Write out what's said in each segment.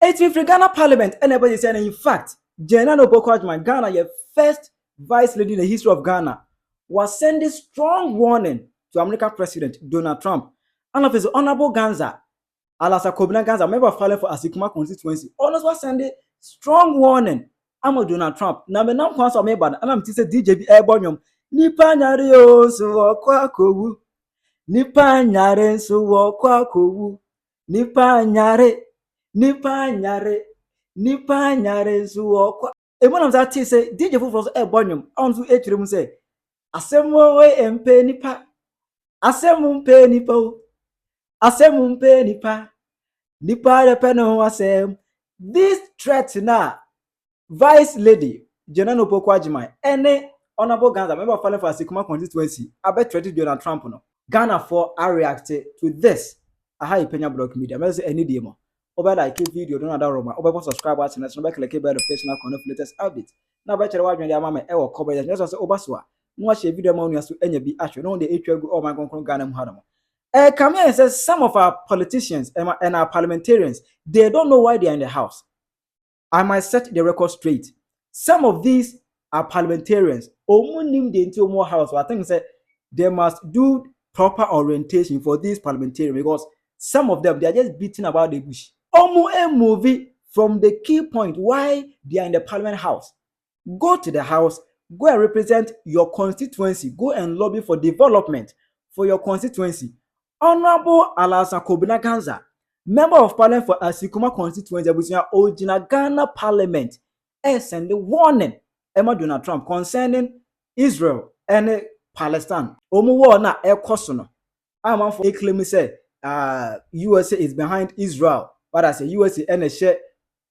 It's with Ghana Parliament, and everybody saying, in fact, Naana and Ghana, your first vice lady in the history of Ghana, was sending strong warning to American President Donald Trump. And of his honorable Ganza, Alasa Kobina Ganza, member filing for Asikuma constituency, always was sending strong warning. I'm a Donald Trump. Now, me now once me bad, and I'm to say DJB Airborne. Nipa nyare o so kwa kowu. Nipa nyare so kwa kowu. Nipa nyare. Nipa nyare so kwa. E one of that say DJ Fufu so Airborne. On to etire mu say asemo we empe nipa. Asemo mpe nipa o. Asemo mpe nipa. Nipa repe no asem. This threat na Vice Lady Jenna Opoku-Agyeman any honorable Ganza member filing for Asikuma constituency abet threatened Donald Trump no. Ghana for are reacted to this. Aha Penyah block media. Me say any demo. Over like video don't know Roma. Over subscribe button and click the bell notification icon for latest update. Now bet you watch me dey mama e wo cover just say obasoa. No share video ma unu so enya bi ahwe no dey etwa gu all my konkron Ghana mu hadam. Come here and says some of our politicians and our parliamentarians they don't know why they are in the house. I might set the record straight. Some of these are parliamentarians. Omunim the into more house. I think say they must do proper orientation for these parliamentarians because some of them they are just beating about the bush. Omu a movie from the key point why they are in the parliament house. Go to the house, go and represent your constituency, go and lobby for development for your constituency. Honorable Alasa Kobina Ganza, member of parliament for Asikuma constituency, Abusia Ojina Ghana Parliament, send the warning Emma Donald Trump concerning Israel and Palestine. Omu war na ekosono. I'm for claim say USA is behind Israel, but I say USA and share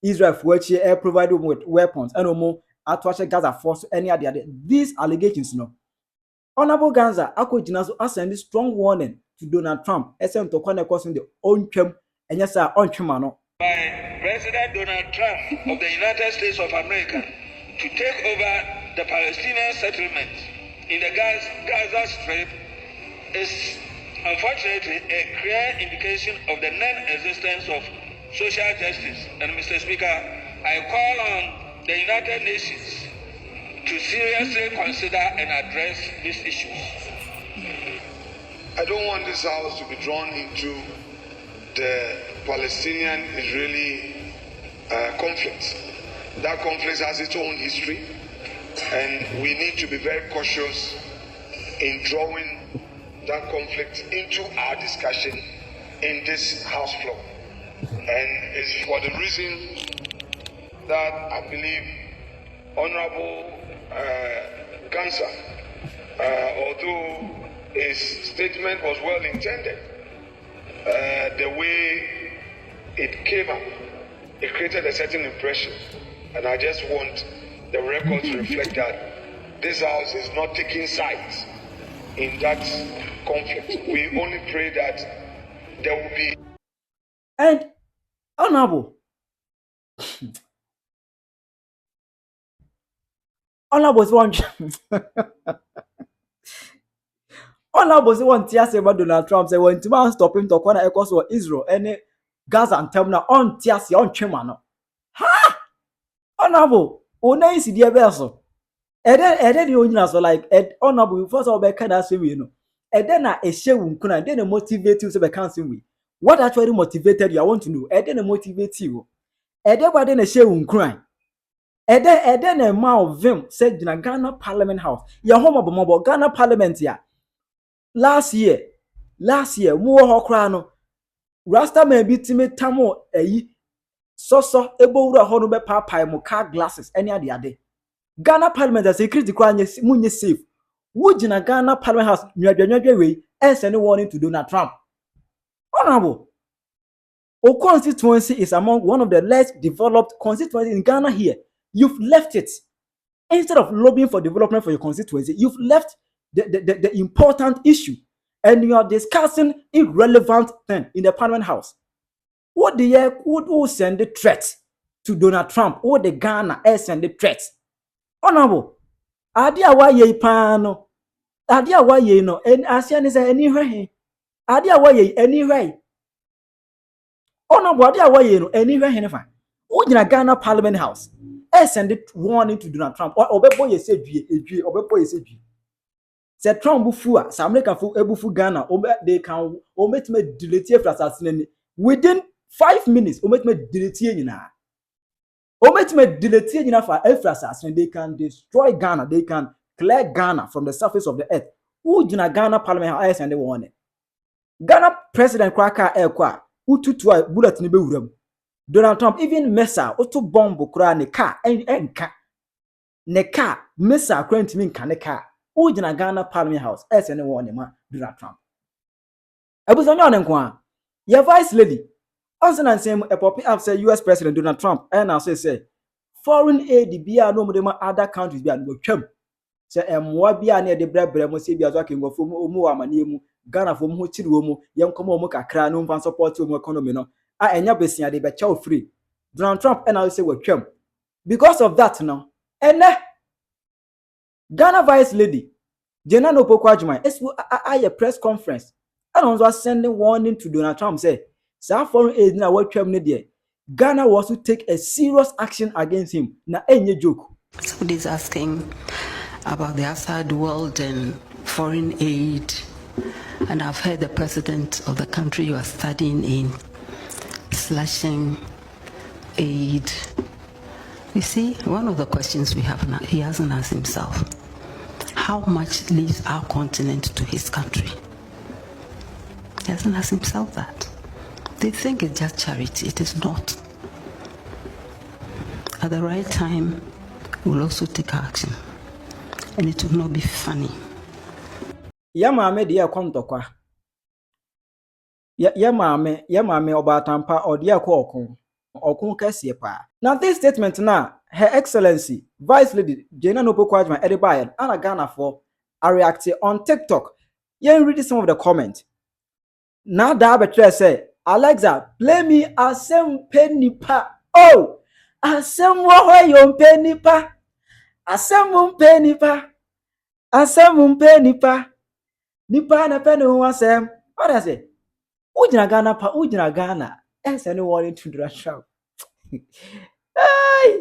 Israel for which air provide them with weapons and omu atwache Gaza force any other. These allegations no. Honorable Ganza Akojina so send strong warning to Donald Trump. SM to connect us in the own term. And yes, sir, on Chimano. By President Donald Trump of the United States of America to take over the Palestinian settlement in the Gaza Strip is unfortunately a clear indication of the non-existence of social justice. And Mr. Speaker, I call on the United Nations to seriously consider and address these issues. I don't want this House to be drawn into the Palestinian-Israeli conflict. That conflict has its own history, and we need to be very cautious in drawing that conflict into our discussion in this House floor. And it's for the reason that I believe Honorable Ganza, although his statement was well intended, the way it came up, it created a certain impression. And I just want the record to reflect that this House is not taking sides in that conflict. We only pray that there will be. And honorable. Honorable is one. Honorable is one. Tia say about Donald Trump say when Timon stop him to corner echoes for Israel and Gaza and terminal on Tia say on Chimano. Ha! Honorable, ona isi die beso. Ede the onyina so like honorable first of all be kind of say we know. Ede na ehye wunkuna, ede na motivate you so be can say we. What actually motivated you? I want to know. Ede na motivate you. Ede kwa de na ehye wunkuna. Ede na ma of vim said in Ghana Parliament House. Ya home abomo Ghana Parliament ya. Last year, mu ho kra no. Rasta man bi time tamo eyi so ebo wura ho no be papa mo car glasses any ade. Ghana Parliament as security kra munye safe. Wo gina Ghana Parliament House nwadwanwadwa we send warning to Donald Trump. Honorable, our constituency is among one of the less developed constituencies in Ghana here. You've left it. Instead of lobbying for development for your constituency, you've left the important issue and you are discussing irrelevant thing in the Parliament House. What the year would send the threat to Donald Trump or the Ghana send the threat? Honorable, adia wa ye pano, adia wa ye no, and ASEAN is anywhere. Adia wa ye anywhere. Honorable, adia wa ye no, anywhere. Ujina Ghana Parliament House. Send it warning to Donald Trump. Or Obebo ye say dwi, Obebo ye say dwi. Say Trump bufua, sa America fu ebufu Ghana, they can me delete assassinate within 5 minutes. Me delete nyina. Me delete nyina for assassinate. They can destroy Ghana. They can clear Ghana from the surface of the earth. Ujina Ghana Parliament House send the warning. Ghana President Kraka Ekwa, ututu bullet ni be wuram. Donald Trump even messa otu bomb kura ne car enka ne car messa kura ntimi nka ne car ujina Ghana Parliament House sene won ma Donald Trump abusanya ne nko ya vice lady also na nsem a pop up say US President Donald Trump and now say foreign aid bia no mo ma other countries bia no twam say emwa bia na de brebre mo say bia zo akengofo mu wa mane mu Ghana fo mu ho chiri wo mu yenkomo mu kakra no mfa support wo economy no enya besia de be chow free Donald Trump and I say watwam because of that no Ghana vice lady Jena no pokwa adwuma a press conference and was sending warning to Donald Trump say foreign aid na watwam ne de Ghana was to take a serious action against him na enye joke. Somebody's asking about the outside world and foreign aid, and I've heard the president of the country you are studying in slashing aid. You see, one of the questions we have now, he hasn't asked himself. How much leaves our continent to his country? He hasn't asked himself that. They think it's just charity. It is not. At the right time, we'll also take action. And it will not be funny. Yamame dia kontokwa. Yamame obatampa odia ko okun kese pa. Now this statement now, Her Excellency Vice Lady Jena Nopokwadjuma Edibayan and Ghana for a react on TikTok. You read some of the comments. Now that betre say, Alexa, play me asem penipa. Oh, asem wo yon penipa. Asem penipa. Asem penipa. Nipa na penu asem. What I say? Ujina Ghana pa ujina Ghana. Any warning to the show. Hey,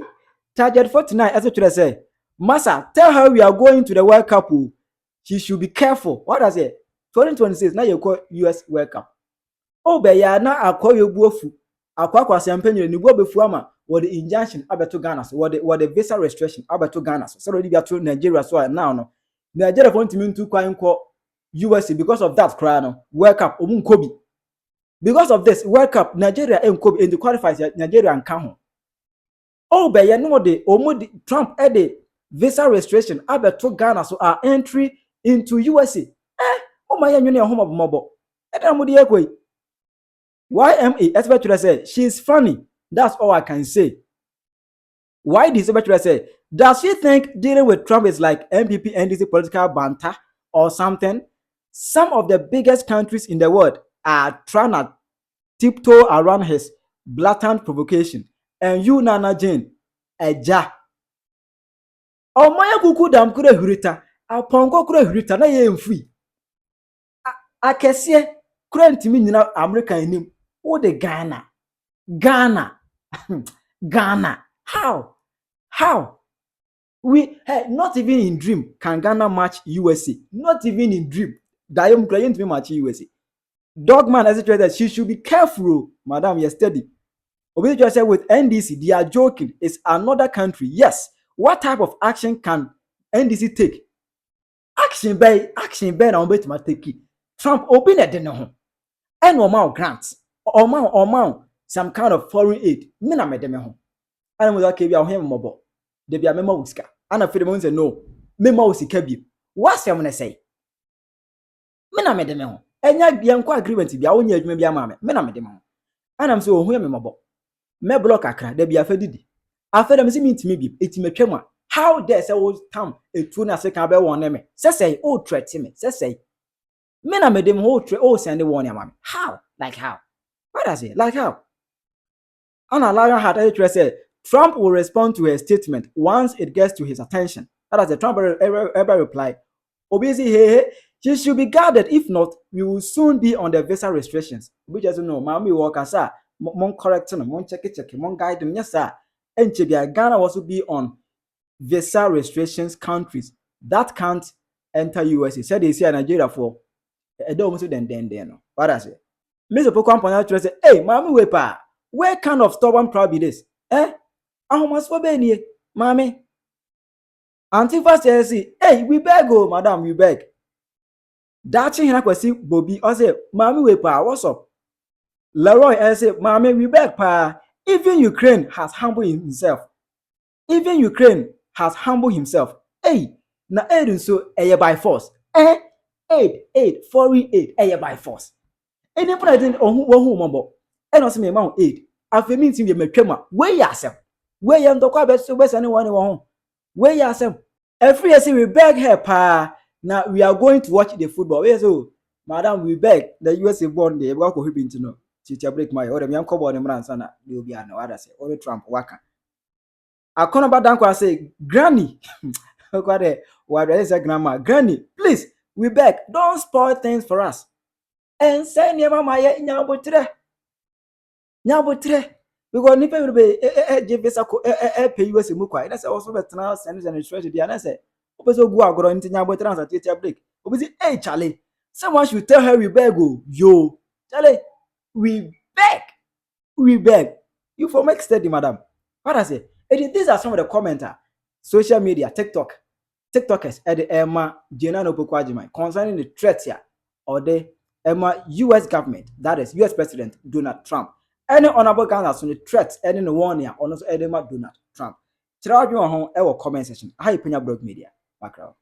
target for tonight. As I say, Massa, tell her we are going to the World Cup. She should be careful. What I say? 2026. Now you call US World Cup. Oh, be ya na akwa you buofu. Akwa champagne ni buo befu ama. What the injunction abeto Ghana. So what the visa restriction abeto Ghana. So already be to Nigeria. So now no. Nigeria for to to kwa inko USA because of that cry no World Cup omun kobi. Because of this World Cup, Nigeria and Kobe in the qualifiers Nigeria and Kaho. Oh, but you know the Trump had the visa restriction about to Ghana so our entry into USA. Oh my union home of mobile. YMA expert say she's funny. That's all I can say. Why this expert say? Does she think dealing with Trump is like MPP NDC political banter or something? Some of the biggest countries in the world are trying to tiptoe around his blatant provocation. And you, Nana Jane, eja. Omaya kuku dam kure hurita. Apongo kure hurita na ye mfui. Akesiye kure ntimi nyina America enim. O de Ghana. Ghana. Ghana. How? We not even in dream can Ghana match USA. Not even in dream. Dayom kure ntimi match USA. Dogman as it that she should be careful, madam. You're steady. Obi just said with NDC, they are joking. It's another country. Yes. What type of action can NDC take? Action by na obet mateki. Trump open it no. And normal grants. Or some kind of foreign aid. Mina me dem ho. And we like be him mobile. They be a memo wiska. And I feel the say no. Memo wiska bi. What's you gonna say? Mina me dem ho. Enya yanko agreement bia wonya adwuma bia ma me na me dem ho anam se ohun me mabo me block akra da bia afadidi afadam se mintimi bi etimatwam a how dare say wo tam etu na se kan be won me say o threat me say me na me dem ho send won am how like how what does it like how Anna Lion had a say Trump will respond to a statement once it gets to his attention. That is the Trump ever reply obviously hey she should be guarded. If not, we will soon be on the visa restrictions. We just know, Mami Wakasa, mon correct no, mon check, mon guide them. Yes, sir. And Ghana also be on visa restrictions countries that can't enter USA. Said they say Nigeria for a don't then no. What I say? Mr. Pokwan say, hey, mommy, where kind of stubborn proud be this? Eh? Ahomas for Benny, mommy. Auntie first say, hey, we beg, oh, madam, we beg. Dachi hina kwesi Bobby, I say, mommy, what's up? Leroy, I say, mommy, we beg, pa. Even Ukraine has humbled himself. Even Ukraine has humbled himself. Hey, na aid so by force. Aid, foreign aid, by force. Any president on who mumbo. And also me amount aid. After meeting you me twema. Where yourself? Where you ndokwa best anyone who where yourself? Every year we beg her pa. Now we are going to watch the football. Yes, so madam, we beg the USA born there. We go hoping to know. Chicha break my order. Me am kobo ne mran sana. They will be an other say. Only Trump waka. Akona badanko say, Granny. What is a grandma? Granny, please, we beg, don't spoil things for us. And say never my nyabotre. Because nipa will be give us a pay US mukwa. That's also better now send an instruction. The answer. Opeso go agro into nyabotre and teacher break. Obesi, hey Charlie, someone should tell her we beg go. Yo, Charlie, we beg. You for make steady, madam. What I say? These are some of the commenters, social media, TikTokers at the Emma Jenano Pokwajima concerning the threats here or the Emma US government, that is US President Donald Trump. Any honorable Ghana on the threats, any warning, or also Edema Donald Trump. Tell you on our comment section. Hi, Penyah Blog Media. Background.